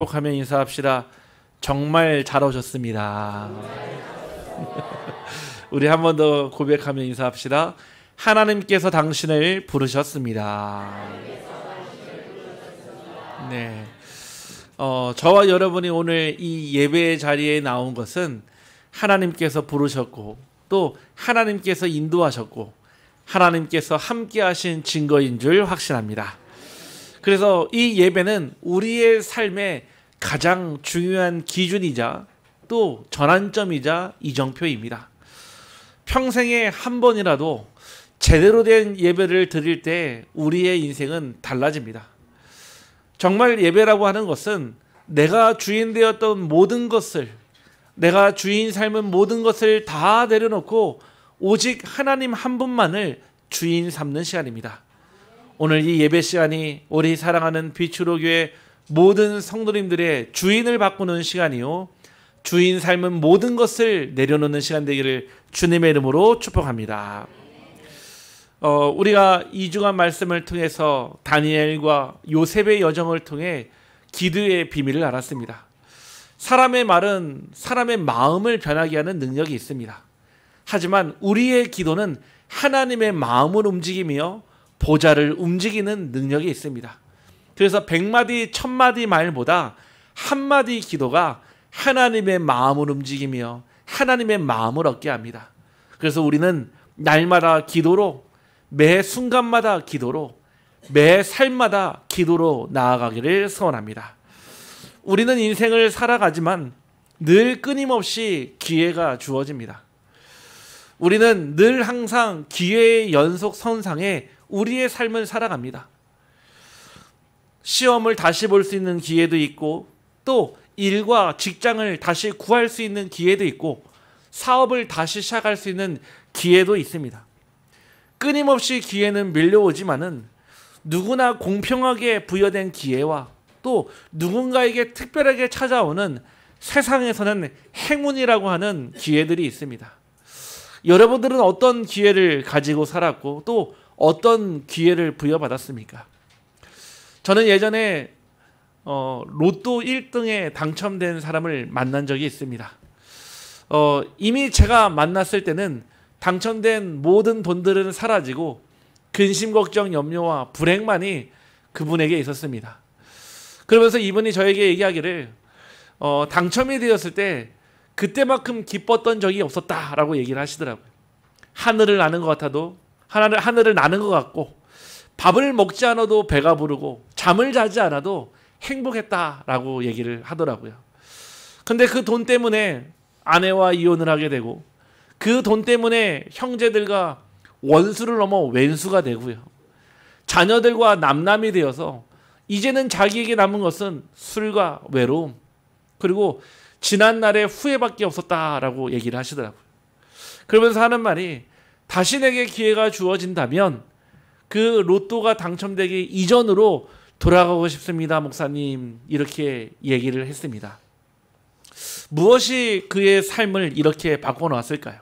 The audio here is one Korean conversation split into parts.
하면 인사합시다. 정말 잘 오셨습니다. 우리 한 번 더 고백하면 인사합시다. 하나님께서 당신을 부르셨습니다. 네. 저와 여러분이 오늘 이 예배의 자리에 나온 것은 하나님께서 부르셨고 또 하나님께서 인도하셨고 하나님께서 함께 하신 증거인 줄 확신합니다. 그래서 이 예배는 우리의 삶의 가장 중요한 기준이자 또 전환점이자 이정표입니다. 평생에 한 번이라도 제대로 된 예배를 드릴 때 우리의 인생은 달라집니다. 정말 예배라고 하는 것은 내가 주인 되었던 모든 것을, 내가 주인 삶은 모든 것을 다 내려놓고 오직 하나님 한 분만을 주인 삼는 시간입니다. 오늘 이 예배 시간이 우리 사랑하는 빛으로 교회 모든 성도님들의 주인을 바꾸는 시간이요, 주인 삶은 모든 것을 내려놓는 시간 되기를 주님의 이름으로 축복합니다. 우리가 2주간 말씀을 통해서 다니엘과 요셉의 여정을 통해 기도의 비밀을 알았습니다. 사람의 말은 사람의 마음을 변하게 하는 능력이 있습니다. 하지만 우리의 기도는 하나님의 마음을 움직이며 보좌를 움직이는 능력이 있습니다. 그래서 100마디 1000마디 말보다 한마디 기도가 하나님의 마음을 움직이며 하나님의 마음을 얻게 합니다. 그래서 우리는 날마다 기도로, 매 순간마다 기도로, 매 삶마다 기도로 나아가기를 소원합니다. 우리는 인생을 살아가지만 늘 끊임없이 기회가 주어집니다. 우리는 늘 항상 기회의 연속 선상에 우리의 삶을 살아갑니다. 시험을 다시 볼 수 있는 기회도 있고 또 일과 직장을 다시 구할 수 있는 기회도 있고 사업을 다시 시작할 수 있는 기회도 있습니다. 끊임없이 기회는 밀려오지만은 누구나 공평하게 부여된 기회와 또 누군가에게 특별하게 찾아오는 세상에서는 행운이라고 하는 기회들이 있습니다. 여러분들은 어떤 기회를 가지고 살았고 또 어떤 기회를 부여받았습니까? 저는 예전에 로또 1등에 당첨된 사람을 만난 적이 있습니다. 이미 제가 만났을 때는 당첨된 모든 돈들은 사라지고 근심, 걱정, 염려와 불행만이 그분에게 있었습니다. 그러면서 이분이 저에게 얘기하기를 당첨이 되었을 때 그때만큼 기뻤던 적이 없었다라고 얘기를 하시더라고요. 하늘을 나는 것 같아도 하늘을 나는 것 같고 밥을 먹지 않아도 배가 부르고 잠을 자지 않아도 행복했다라고 얘기를 하더라고요. 근데 그 돈 때문에 아내와 이혼을 하게 되고 그 돈 때문에 형제들과 원수를 넘어 왼수가 되고요. 자녀들과 남남이 되어서 이제는 자기에게 남은 것은 술과 외로움 그리고 지난날의 후회밖에 없었다라고 얘기를 하시더라고요. 그러면서 하는 말이 다시 내게 기회가 주어진다면 그 로또가 당첨되기 이전으로 돌아가고 싶습니다, 목사님. 이렇게 얘기를 했습니다. 무엇이 그의 삶을 이렇게 바꿔놓았을까요?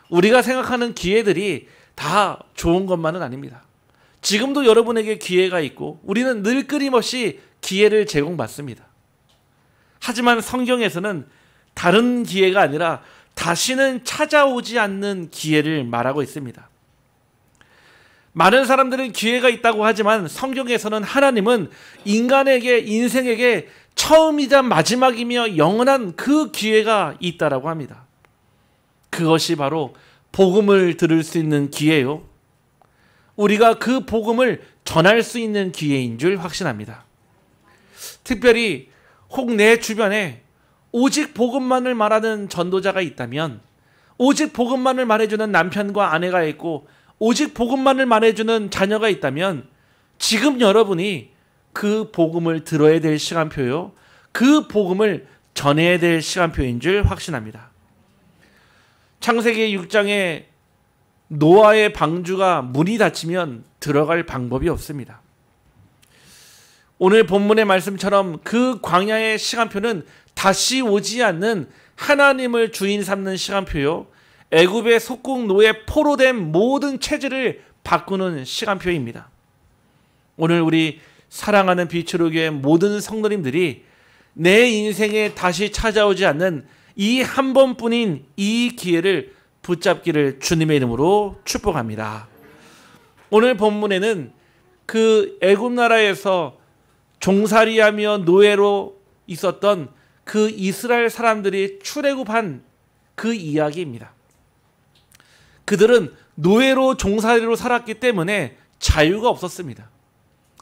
우리가 생각하는 기회들이 다 좋은 것만은 아닙니다. 지금도 여러분에게 기회가 있고 우리는 늘 끊임없이 기회를 제공받습니다. 하지만 성경에서는 다른 기회가 아니라 다시는 찾아오지 않는 기회를 말하고 있습니다. 많은 사람들은 기회가 있다고 하지만 성경에서는 하나님은 인간에게, 인생에게 처음이자 마지막이며 영원한 그 기회가 있다라고 합니다. 그것이 바로 복음을 들을 수 있는 기회요, 우리가 그 복음을 전할 수 있는 기회인 줄 확신합니다. 특별히 혹 내 주변에 오직 복음만을 말하는 전도자가 있다면, 오직 복음만을 말해주는 남편과 아내가 있고 오직 복음만을 말해주는 자녀가 있다면 지금 여러분이 그 복음을 들어야 될 시간표요, 그 복음을 전해야 될 시간표인 줄 확신합니다. 창세기 6장에 노아의 방주가 문이 닫히면 들어갈 방법이 없습니다. 오늘 본문의 말씀처럼 그 광야의 시간표는 다시 오지 않는 하나님을 주인 삼는 시간표요, 애굽의 속국 노예 포로된 모든 체질을 바꾸는 시간표입니다. 오늘 우리 사랑하는 빛으로 교회 모든 성도님들이 내 인생에 다시 찾아오지 않는 이 한 번뿐인 이 기회를 붙잡기를 주님의 이름으로 축복합니다. 오늘 본문에는 그 애굽 나라에서 종살이하며 노예로 있었던 그 이스라엘 사람들이 출애굽한 그 이야기입니다. 그들은 노예로 종살이로 살았기 때문에 자유가 없었습니다.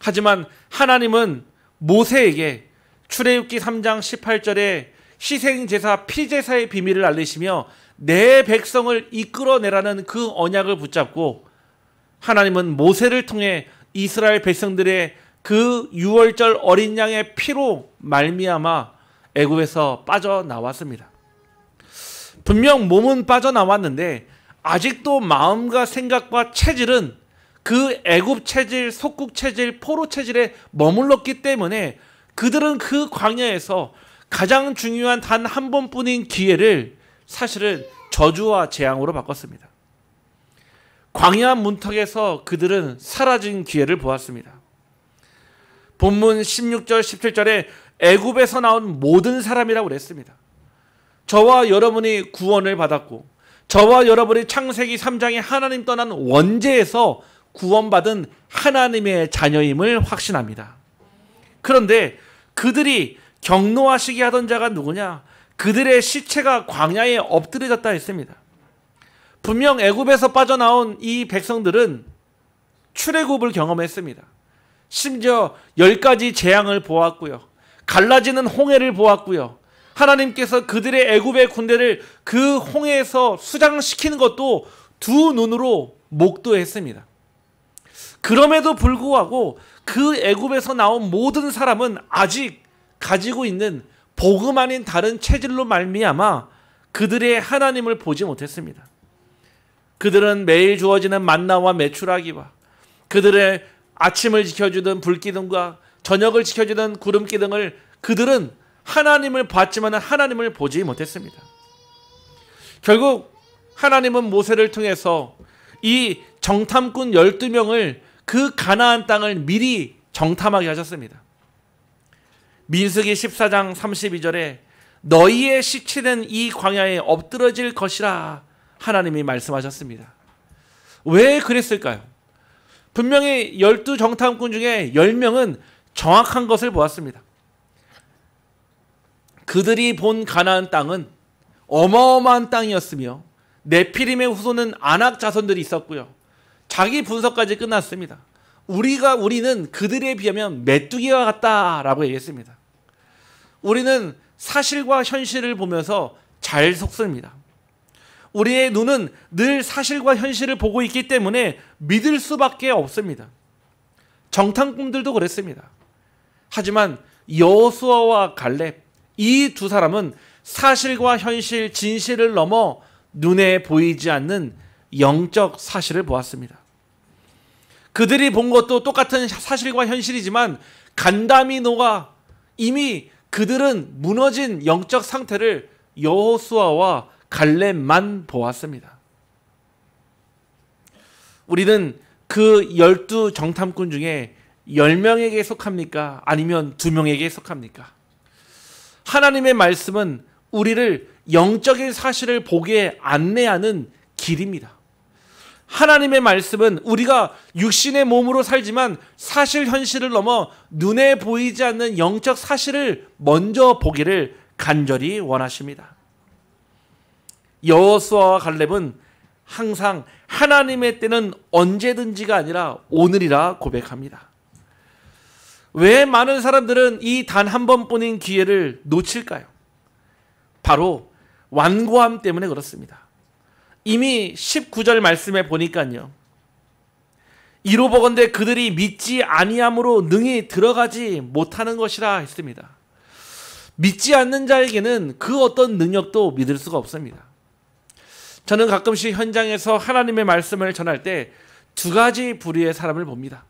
하지만 하나님은 모세에게 출애굽기 3장 18절에 희생제사 피제사의 비밀을 알리시며 내 백성을 이끌어내라는 그 언약을 붙잡고 하나님은 모세를 통해 이스라엘 백성들의 그 유월절 어린 양의 피로 말미암아 애굽에서 빠져나왔습니다. 분명 몸은 빠져나왔는데 아직도 마음과 생각과 체질은 그 애굽 체질, 속국 체질, 포로 체질에 머물렀기 때문에 그들은 그 광야에서 가장 중요한 단 한 번뿐인 기회를 사실은 저주와 재앙으로 바꿨습니다. 광야 문턱에서 그들은 사라진 기회를 보았습니다. 본문 16절 17절에 애굽에서 나온 모든 사람이라고 그랬습니다. 저와 여러분이 구원을 받았고 저와 여러분이 창세기 3장에 하나님 떠난 원죄에서 구원받은 하나님의 자녀임을 확신합니다. 그런데 그들이 경노하시게 하던 자가 누구냐? 그들의 시체가 광야에 엎드려졌다 했습니다. 분명 애굽에서 빠져나온 이 백성들은 출애굽을 경험했습니다. 심지어 10가지 재앙을 보았고요. 갈라지는 홍해를 보았고요. 하나님께서 그들의 애굽의 군대를 그 홍해에서 수장시키는 것도 두 눈으로 목도했습니다. 그럼에도 불구하고 그 애굽에서 나온 모든 사람은 아직 가지고 있는 복음 아닌 다른 체질로 말미암아 그들의 하나님을 보지 못했습니다. 그들은 매일 주어지는 만나와 메추라기와 그들의 아침을 지켜주던 불기둥과 저녁을 지켜주던 구름기둥을 그들은 하나님을 봤지만 하나님을 보지 못했습니다. 결국 하나님은 모세를 통해서 이 정탐꾼 12명을 그 가나안 땅을 미리 정탐하게 하셨습니다. 민수기 14장 32절에 너희의 시체는 이 광야에 엎드러질 것이라 하나님이 말씀하셨습니다. 왜 그랬을까요? 분명히 12 정탐꾼 중에 10명은 정확한 것을 보았습니다. 그들이 본 가나안 땅은 어마어마한 땅이었으며 네피림의 후손은 아낙 자손들이 있었고요. 자기 분석까지 끝났습니다. 우리는 그들에 비하면 메뚜기와 같다라고 얘기했습니다. 우리는 사실과 현실을 보면서 잘 속습니다. 우리의 눈은 늘 사실과 현실을 보고 있기 때문에 믿을 수밖에 없습니다. 정탐꾼들도 그랬습니다. 하지만 여호수아와 갈렙 이 두 사람은 사실과 현실, 진실을 넘어 눈에 보이지 않는 영적 사실을 보았습니다. 그들이 본 것도 똑같은 사실과 현실이지만 간담이 녹아 이미 그들은 무너진 영적 상태를 여호수아와 갈렙만 보았습니다. 우리는 그 12 정탐꾼 중에 10명에게 속합니까? 아니면 2명에게 속합니까? 하나님의 말씀은 우리를 영적인 사실을 보게 안내하는 길입니다. 하나님의 말씀은 우리가 육신의 몸으로 살지만 사실 현실을 넘어 눈에 보이지 않는 영적 사실을 먼저 보기를 간절히 원하십니다. 여호수아와 갈렙은 항상 하나님의 때는 언제든지가 아니라 오늘이라 고백합니다. 왜 많은 사람들은 이 단 한 번뿐인 기회를 놓칠까요? 바로 완고함 때문에 그렇습니다. 이미 19절 말씀에 보니까요. 이로보건대 그들이 믿지 아니함으로 능히 들어가지 못하는 것이라 했습니다. 믿지 않는 자에게는 그 어떤 능력도 믿을 수가 없습니다. 저는 가끔씩 현장에서 하나님의 말씀을 전할 때 2가지 부류의 사람을 봅니다.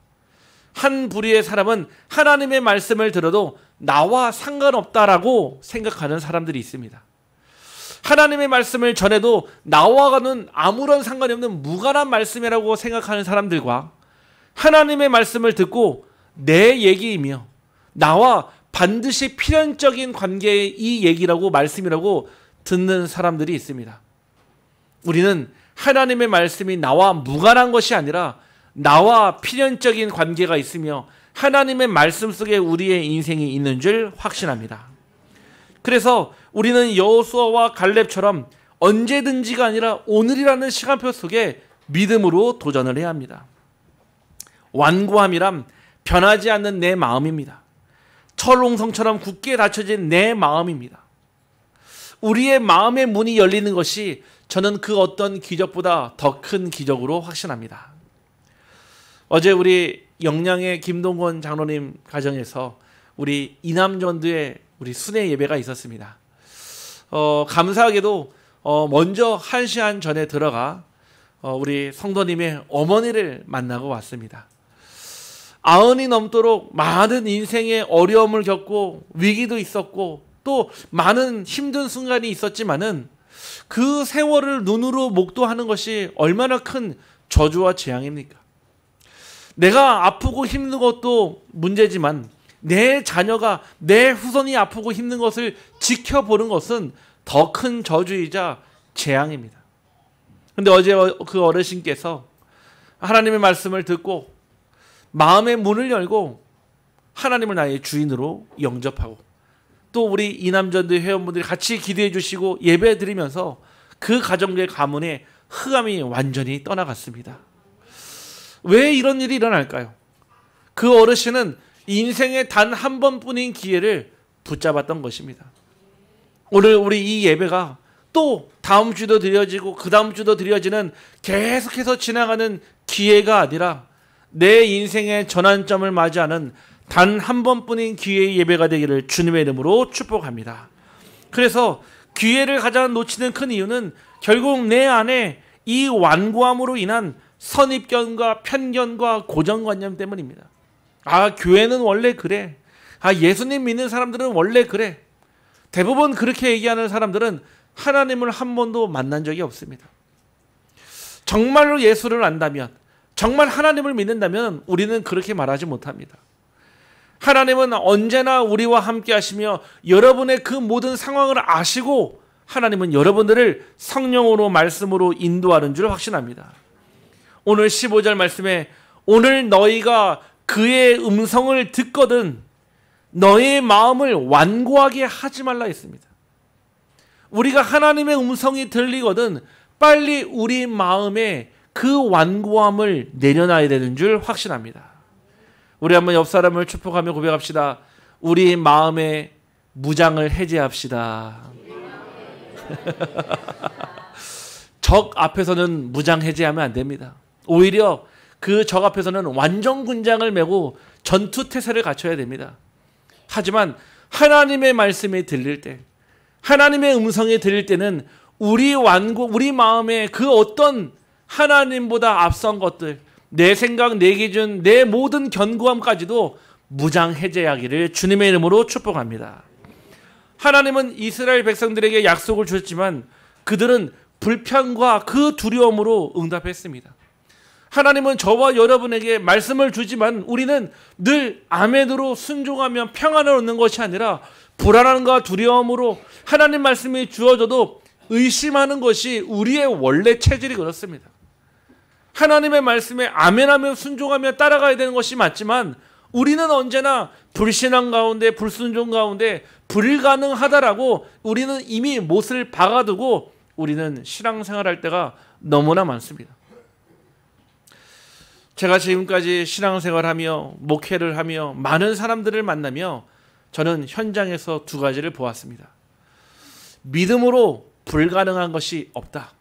한 부류의 사람은 하나님의 말씀을 들어도 나와 상관없다라고 생각하는 사람들이 있습니다. 하나님의 말씀을 전해도 나와는 아무런 상관이 없는 무관한 말씀이라고 생각하는 사람들과 하나님의 말씀을 듣고 내 얘기이며 나와 반드시 필연적인 관계의 이 얘기라고 말씀이라고 듣는 사람들이 있습니다. 우리는 하나님의 말씀이 나와 무관한 것이 아니라 나와 필연적인 관계가 있으며 하나님의 말씀 속에 우리의 인생이 있는 줄 확신합니다. 그래서 우리는 여호수아와 갈렙처럼 언제든지가 아니라 오늘이라는 시간표 속에 믿음으로 도전을 해야 합니다. 완고함이란 변하지 않는 내 마음입니다. 철옹성처럼 굳게 닫혀진 내 마음입니다. 우리의 마음의 문이 열리는 것이 저는 그 어떤 기적보다 더 큰 기적으로 확신합니다. 어제 우리 영양의 김동건 장로님 가정에서 우리 이남전도에 우리 순회 예배가 있었습니다. 감사하게도 먼저 1시간 전에 들어가 우리 성도님의 어머니를 만나고 왔습니다. 90이 넘도록 많은 인생의 어려움을 겪고 위기도 있었고 또 많은 힘든 순간이 있었지만은 그 세월을 눈으로 목도하는 것이 얼마나 큰 저주와 재앙입니까? 내가 아프고 힘든 것도 문제지만 내 자녀가 내 후손이 아프고 힘든 것을 지켜보는 것은 더 큰 저주이자 재앙입니다. 그런데 어제 그 어르신께서 하나님의 말씀을 듣고 마음의 문을 열고 하나님을 나의 주인으로 영접하고 또 우리 이남전도 회원분들이 같이 기도해 주시고 예배 드리면서 그 가정의 가문의 흑암이 완전히 떠나갔습니다. 왜 이런 일이 일어날까요? 그 어르신은 인생에 단 한 번뿐인 기회를 붙잡았던 것입니다. 오늘 우리 이 예배가 또 다음 주도 드려지고 그 다음 주도 드려지는 계속해서 지나가는 기회가 아니라 내 인생의 전환점을 맞이하는 단 한 번뿐인 기회의 예배가 되기를 주님의 이름으로 축복합니다. 그래서 기회를 가장 놓치는 큰 이유는 결국 내 안에 이 완고함으로 인한 선입견과 편견과 고정관념 때문입니다. 아, 교회는 원래 그래. 아, 예수님 믿는 사람들은 원래 그래. 대부분 그렇게 얘기하는 사람들은 하나님을 한 번도 만난 적이 없습니다. 정말로 예수를 안다면, 정말 하나님을 믿는다면 우리는 그렇게 말하지 못합니다. 하나님은 언제나 우리와 함께 하시며 여러분의 그 모든 상황을 아시고 하나님은 여러분들을 성령으로 말씀으로 인도하는 줄 확신합니다. 오늘 15절 말씀에 오늘 너희가 그의 음성을 듣거든 너의 마음을 완고하게 하지 말라 했습니다. 우리가 하나님의 음성이 들리거든 빨리 우리 마음에 그 완고함을 내려놔야 되는 줄 확신합니다. 우리 한번 옆 사람을 축복하며 고백합시다. 우리 마음의 무장을 해제합시다. 적 앞에서는 무장 해제하면 안 됩니다. 오히려 그 적 앞에서는 완전 군장을 메고 전투 태세를 갖춰야 됩니다. 하지만 하나님의 말씀이 들릴 때, 하나님의 음성이 들릴 때는 우리 마음에 그 어떤 하나님보다 앞선 것들, 내 생각, 내 기준, 내 모든 견고함까지도 무장 해제하기를 주님의 이름으로 축복합니다. 하나님은 이스라엘 백성들에게 약속을 주셨지만 그들은 불평과 그 두려움으로 응답했습니다. 하나님은 저와 여러분에게 말씀을 주지만 우리는 늘 아멘으로 순종하며 평안을 얻는 것이 아니라 불안함과 두려움으로 하나님 말씀이 주어져도 의심하는 것이 우리의 원래 체질이 그렇습니다. 하나님의 말씀에 아멘하며 순종하며 따라가야 되는 것이 맞지만 우리는 언제나 불신앙 가운데 불순종 가운데 불가능하다라고 우리는 이미 못을 박아두고 우리는 신앙생활할 때가 너무나 많습니다. 제가 지금까지 신앙생활하며 목회를 하며 많은 사람들을 만나며 저는 현장에서 두 가지를 보았습니다. 믿음으로 불가능한 것이 없다.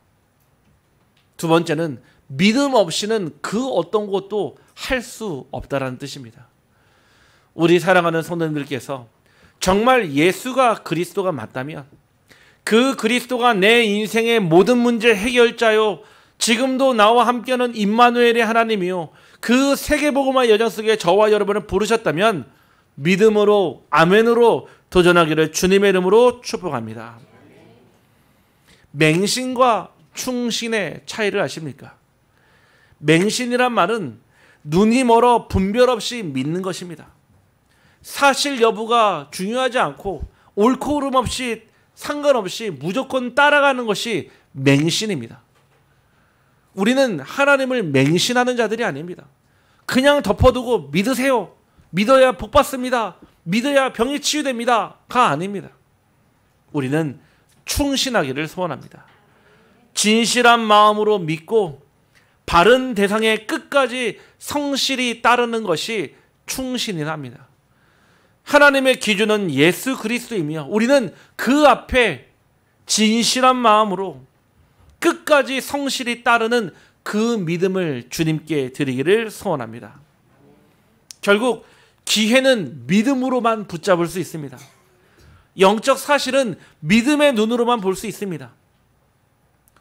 두 번째는 믿음 없이는 그 어떤 것도 할 수 없다라는 뜻입니다. 우리 사랑하는 성도님들께서 정말 예수가 그리스도가 맞다면 그 그리스도가 내 인생의 모든 문제 해결자요 지금도 나와 함께하는 임마누엘의 하나님이요 그 세계복음화 여정 속에 저와 여러분을 부르셨다면 믿음으로 아멘으로 도전하기를 주님의 이름으로 축복합니다. 맹신과 충신의 차이를 아십니까? 맹신이란 말은 눈이 멀어 분별 없이 믿는 것입니다. 사실 여부가 중요하지 않고 옳고 그름 없이 상관없이 무조건 따라가는 것이 맹신입니다. 우리는 하나님을 맹신하는 자들이 아닙니다. 그냥 덮어두고 믿으세요. 믿어야 복 받습니다. 믿어야 병이 치유됩니다가 아닙니다. 우리는 충신하기를 소원합니다. 진실한 마음으로 믿고 바른 대상에 끝까지 성실히 따르는 것이 충신이랍니다. 하나님의 기준은 예수 그리스도이며 우리는 그 앞에 진실한 마음으로 끝까지 성실히 따르는 그 믿음을 주님께 드리기를 소원합니다. 결국 기회는 믿음으로만 붙잡을 수 있습니다. 영적 사실은 믿음의 눈으로만 볼 수 있습니다.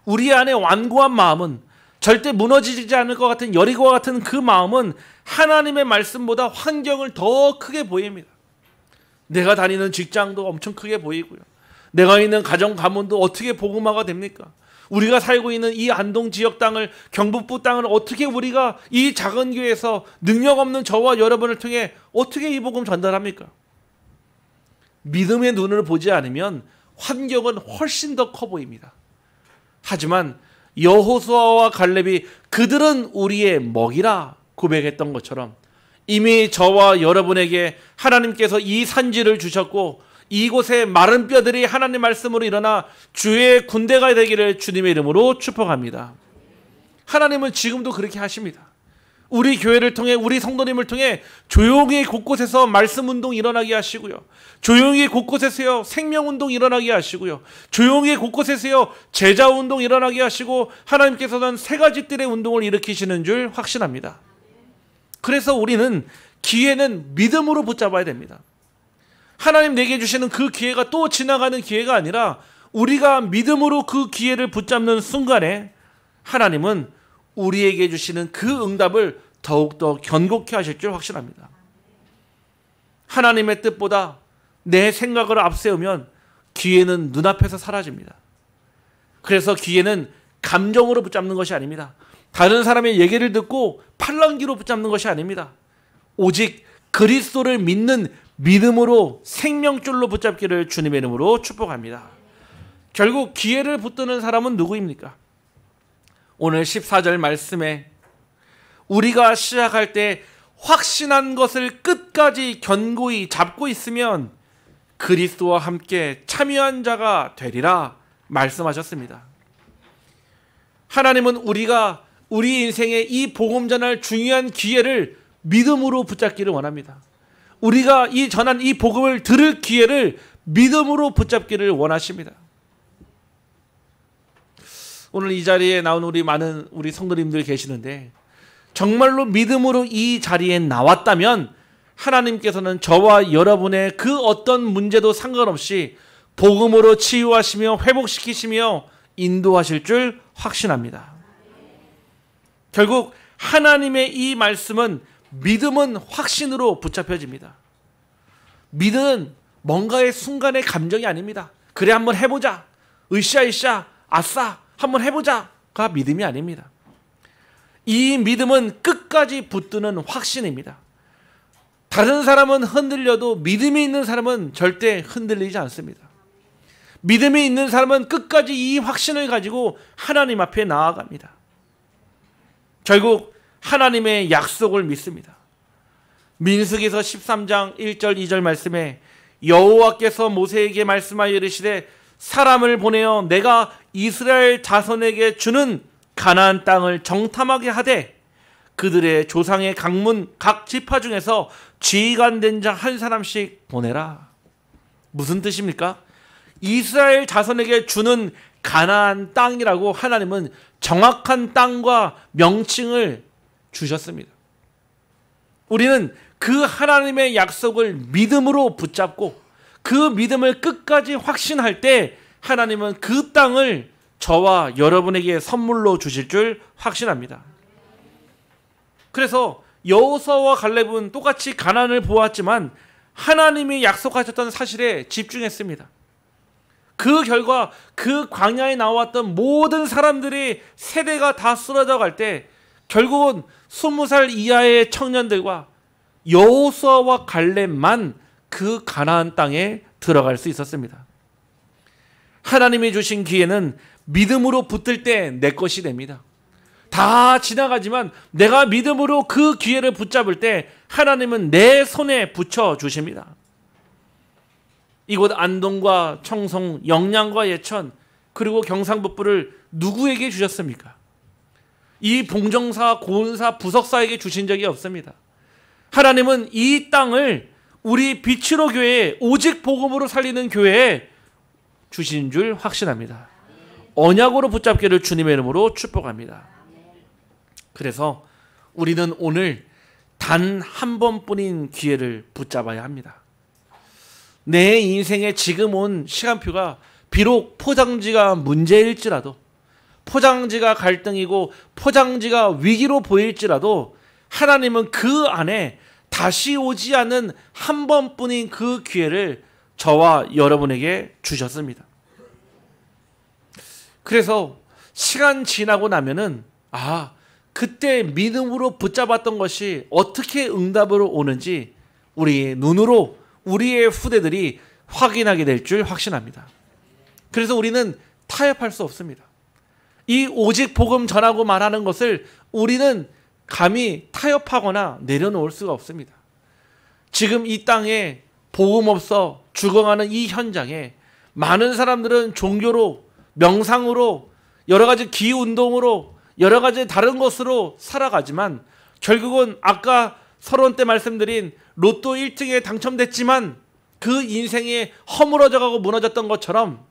우리 안에 완고한 마음은, 절대 무너지지 않을 것 같은 여리고와 같은 그 마음은 하나님의 말씀보다 환경을 더 크게 보입니다. 내가 다니는 직장도 엄청 크게 보이고요. 내가 있는 가정 가문도 어떻게 복음화가 됩니까? 우리가 살고 있는 이 안동 지역 땅을, 경북부 땅을 어떻게 우리가 이 작은 교회에서 능력 없는 저와 여러분을 통해 어떻게 이 복음 전달합니까? 믿음의 눈을 보지 않으면 환경은 훨씬 더 커 보입니다. 하지만 여호수아와 갈렙이 그들은 우리의 먹이라 고백했던 것처럼 이미 저와 여러분에게 하나님께서 이 산지를 주셨고 이곳에 마른 뼈들이 하나님 말씀으로 일어나 주의 군대가 되기를 주님의 이름으로 축복합니다. 하나님은 지금도 그렇게 하십니다. 우리 교회를 통해, 우리 성도님을 통해 조용히 곳곳에서 말씀 운동 일어나게 하시고요. 조용히 곳곳에서요 생명 운동 일어나게 하시고요. 조용히 곳곳에서요 제자 운동 일어나게 하시고 하나님께서는 세 가지 뜰의 운동을 일으키시는 줄 확신합니다. 그래서 우리는 기회는 믿음으로 붙잡아야 됩니다. 하나님 내게 주시는 그 기회가 또 지나가는 기회가 아니라 우리가 믿음으로 그 기회를 붙잡는 순간에 하나님은 우리에게 주시는 그 응답을 더욱더 견고케 하실 줄 확신합니다. 하나님의 뜻보다 내 생각을 앞세우면 기회는 눈앞에서 사라집니다. 그래서 기회는 감정으로 붙잡는 것이 아닙니다. 다른 사람의 얘기를 듣고 팔랑귀로 붙잡는 것이 아닙니다. 오직 그리스도를 믿는 믿음으로 생명줄로 붙잡기를 주님의 이름으로 축복합니다. 결국 기회를 붙드는 사람은 누구입니까? 오늘 14절 말씀에 우리가 시작할 때 확신한 것을 끝까지 견고히 잡고 있으면 그리스도와 함께 참여한 자가 되리라 말씀하셨습니다. 하나님은 우리가 우리 인생의 이 복음 전할 중요한 기회를 믿음으로 붙잡기를 원합니다. 우리가 이 전한 이 복음을 들을 기회를 믿음으로 붙잡기를 원하십니다. 오늘 이 자리에 나온 많은 우리 성도님들 계시는데 정말로 믿음으로 이 자리에 나왔다면 하나님께서는 저와 여러분의 그 어떤 문제도 상관없이 복음으로 치유하시며 회복시키시며 인도하실 줄 확신합니다. 결국 하나님의 이 말씀은 믿음은 확신으로 붙잡혀집니다. 믿음은 뭔가의 순간의 감정이 아닙니다. 그래 한번 해보자. 으쌰으쌰 아싸 한번 해보자가 믿음이 아닙니다. 이 믿음은 끝까지 붙드는 확신입니다. 다른 사람은 흔들려도 믿음이 있는 사람은 절대 흔들리지 않습니다. 믿음이 있는 사람은 끝까지 이 확신을 가지고 하나님 앞에 나아갑니다. 결국 하나님의 약속을 믿습니다. 민수기서 13장 1절 2절 말씀에 여호와께서 모세에게 말씀하여 이르시되 사람을 보내어 내가 이스라엘 자손에게 주는 가나안 땅을 정탐하게 하되 그들의 조상의 강문 각 지파 중에서 지휘관된 자 한 사람씩 보내라. 무슨 뜻입니까? 이스라엘 자손에게 주는 가나안 땅이라고 하나님은 정확한 땅과 명칭을 주셨습니다. 우리는 그 하나님의 약속을 믿음으로 붙잡고 그 믿음을 끝까지 확신할 때 하나님은 그 땅을 저와 여러분에게 선물로 주실 줄 확신합니다. 그래서 여호수아와 갈렙은 똑같이 가나안을 보았지만 하나님이 약속하셨던 사실에 집중했습니다. 그 결과 그 광야에 나왔던 모든 사람들이 세대가 다 쓰러져 갈 때 결국은 20살 이하의 청년들과 여호수아와 갈렙만 그 가나안 땅에 들어갈 수 있었습니다. 하나님이 주신 기회는 믿음으로 붙들 때 내 것이 됩니다. 다 지나가지만 내가 믿음으로 그 기회를 붙잡을 때 하나님은 내 손에 붙여 주십니다. 이곳 안동과 청송, 영양과 예천, 그리고 경상북부를 누구에게 주셨습니까? 이 봉정사, 고은사, 부석사에게 주신 적이 없습니다. 하나님은 이 땅을 우리 빛으로 교회에, 오직 복음으로 살리는 교회에 주신 줄 확신합니다. 언약으로 붙잡기를 주님의 이름으로 축복합니다. 그래서 우리는 오늘 단 한 번뿐인 기회를 붙잡아야 합니다. 내 인생에 지금 온 시간표가 비록 포장지가 문제일지라도, 포장지가 갈등이고 포장지가 위기로 보일지라도 하나님은 그 안에 다시 오지 않은 한 번뿐인 그 기회를 저와 여러분에게 주셨습니다. 그래서 시간 지나고 나면은 그때 믿음으로 붙잡았던 것이 어떻게 응답으로 오는지 우리의 눈으로 우리의 후대들이 확인하게 될 줄 확신합니다. 그래서 우리는 타협할 수 없습니다. 이 오직 복음 전하고 말하는 것을 우리는 감히 타협하거나 내려놓을 수가 없습니다. 지금 이 땅에 복음 없어 죽어가는 이 현장에 많은 사람들은 종교로, 명상으로, 여러 가지 기운동으로, 여러 가지 다른 것으로 살아가지만 결국은 아까 서론 때 말씀드린 로또 1등에 당첨됐지만 그 인생이 허물어져가고 무너졌던 것처럼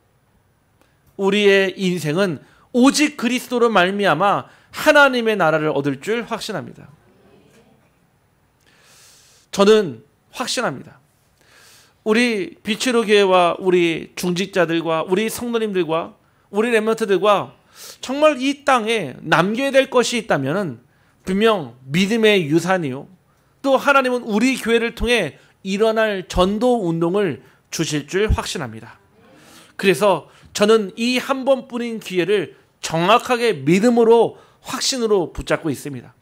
우리의 인생은 오직 그리스도로 말미암아 하나님의 나라를 얻을 줄 확신합니다. 저는 확신합니다. 우리 빛으로 교회와 우리 중직자들과 우리 성도님들과 우리 렘넌트들과 정말 이 땅에 남겨야 될 것이 있다면 분명 믿음의 유산이요, 또 하나님은 우리 교회를 통해 일어날 전도 운동을 주실 줄 확신합니다. 그래서 저는 이 한 번뿐인 기회를 정확하게 믿음으로, 확신으로 붙잡고 있습니다.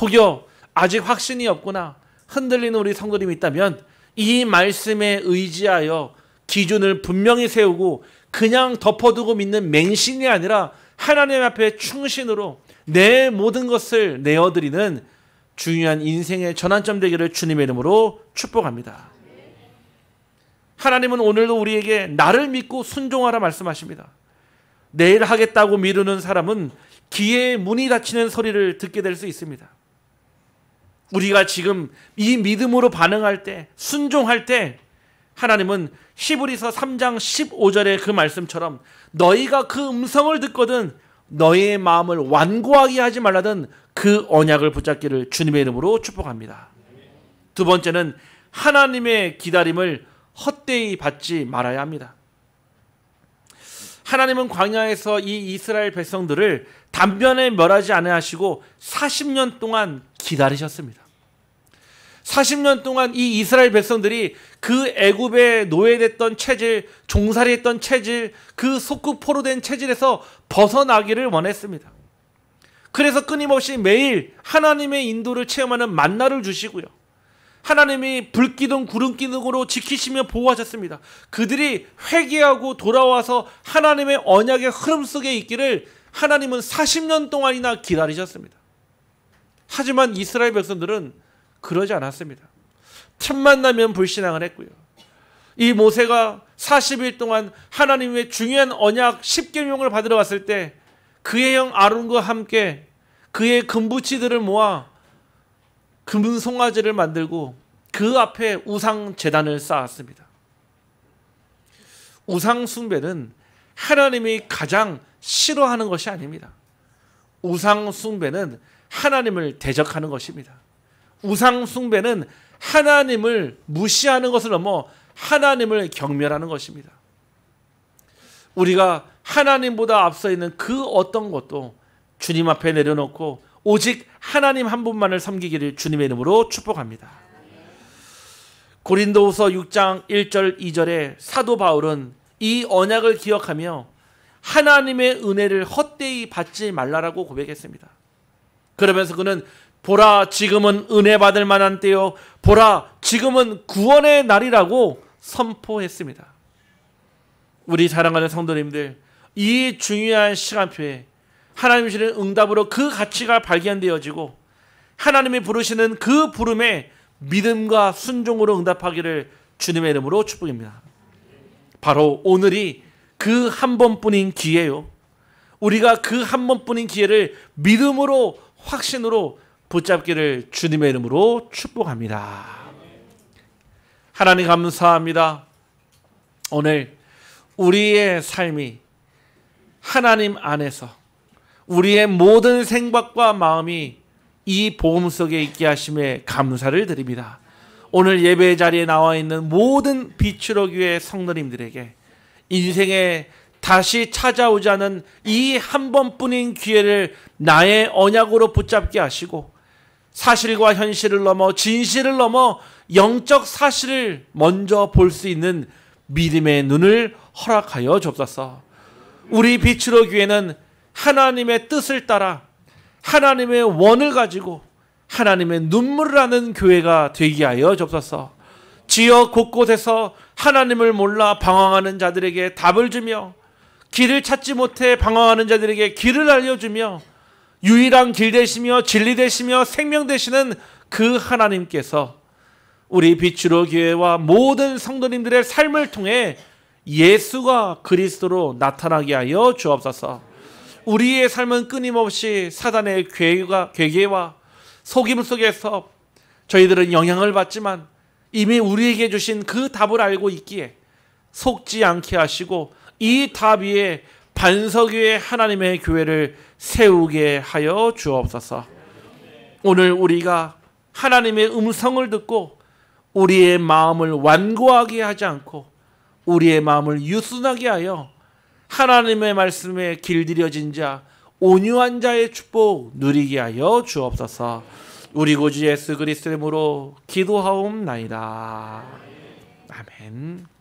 혹여 아직 확신이 없구나 흔들리는 우리 성도님이 있다면 이 말씀에 의지하여 기준을 분명히 세우고 그냥 덮어두고 믿는 맹신이 아니라 하나님 앞에 충신으로 내 모든 것을 내어드리는 중요한 인생의 전환점 되기를 주님의 이름으로 축복합니다. 하나님은 오늘도 우리에게 나를 믿고 순종하라 말씀하십니다. 내일 하겠다고 미루는 사람은 기회의 문이 닫히는 소리를 듣게 될 수 있습니다. 우리가 지금 이 믿음으로 반응할 때, 순종할 때 하나님은 히브리서 3장 15절의 그 말씀처럼 너희가 그 음성을 듣거든 너희의 마음을 완고하게 하지 말라던 그 언약을 붙잡기를 주님의 이름으로 축복합니다. 두 번째는 하나님의 기다림을 헛되이 받지 말아야 합니다. 하나님은 광야에서 이 이스라엘 백성들을 단번에 멸하지 않으시고 40년 동안 기다리셨습니다. 40년 동안 이 이스라엘 백성들이 그 애굽에 노예됐던 체질, 종살이했던 체질, 그 속국포로 된 체질에서 벗어나기를 원했습니다. 그래서 끊임없이 매일 하나님의 인도를 체험하는 만나를 주시고요, 하나님이 불기둥 구름기둥으로 지키시며 보호하셨습니다. 그들이 회개하고 돌아와서 하나님의 언약의 흐름 속에 있기를 하나님은 40년 동안이나 기다리셨습니다. 하지만 이스라엘 백성들은 그러지 않았습니다. 틈만 나면 불신앙을 했고요. 이 모세가 40일 동안 하나님의 중요한 언약 10계명을 받으러 왔을 때 그의 형 아론과 함께 그의 금부치들을 모아 금은 송아지를 만들고 그 앞에 우상 제단을 쌓았습니다. 우상 숭배는 하나님이 가장 싫어하는 것이 아닙니다. 우상 숭배는 하나님을 대적하는 것입니다. 우상 숭배는 하나님을 무시하는 것을 넘어 하나님을 경멸하는 것입니다. 우리가 하나님보다 앞서 있는 그 어떤 것도 주님 앞에 내려놓고 오직 하나님 한 분만을 섬기기를 주님의 이름으로 축복합니다. 고린도후서 6장 1절 2절에 사도 바울은 이 언약을 기억하며 하나님의 은혜를 헛되이 받지 말라라고 고백했습니다. 그러면서 그는 보라, 지금은 은혜 받을 만한 때요, 보라, 지금은 구원의 날이라고 선포했습니다. 우리 사랑하는 성도님들, 이 중요한 시간표에 하나님이 주시는 응답으로 그 가치가 발견되어지고 하나님이 부르시는 그 부름에 믿음과 순종으로 응답하기를 주님의 이름으로 축복입니다. 바로 오늘이 그 한 번뿐인 기회요, 우리가 그 한 번뿐인 기회를 믿음으로, 확신으로 붙잡기를 주님의 이름으로 축복합니다. 하나님 감사합니다. 오늘 우리의 삶이 하나님 안에서 우리의 모든 생각과 마음이 이 복음 속에 있게 하심에 감사를 드립니다. 오늘 예배 자리에 나와 있는 모든 빛으로 교회 성도님들에게 인생에 다시 찾아오지 않은 이 한 번뿐인 기회를 나의 언약으로 붙잡게 하시고 사실과 현실을 넘어, 진실을 넘어 영적 사실을 먼저 볼 수 있는 믿음의 눈을 허락하여 주옵소서. 우리 빛으로 교회는 하나님의 뜻을 따라 하나님의 원을 가지고 하나님의 눈물을 하는 교회가 되게 하여 주옵소서. 지역 곳곳에서 하나님을 몰라 방황하는 자들에게 답을 주며, 길을 찾지 못해 방황하는 자들에게 길을 알려주며, 유일한 길 되시며 진리 되시며 생명 되시는 그 하나님께서 우리 빛으로 교회와 모든 성도님들의 삶을 통해 예수가 그리스도로 나타나게 하여 주옵소서. 우리의 삶은 끊임없이 사단의 괴계와 속임 속에서 저희들은 영향을 받지만 이미 우리에게 주신 그 답을 알고 있기에 속지 않게 하시고 이 답 위에 반석 위에 하나님의 교회를 세우게 하여 주옵소서. 오늘 우리가 하나님의 음성을 듣고 우리의 마음을 완고하게 하지 않고 우리의 마음을 유순하게 하여 하나님의 말씀에 길들여진 자, 온유한 자의 축복 누리게 하여 주옵소서. 우리 구주 예수 그리스도의 이름으로 기도하옵나이다. 아멘.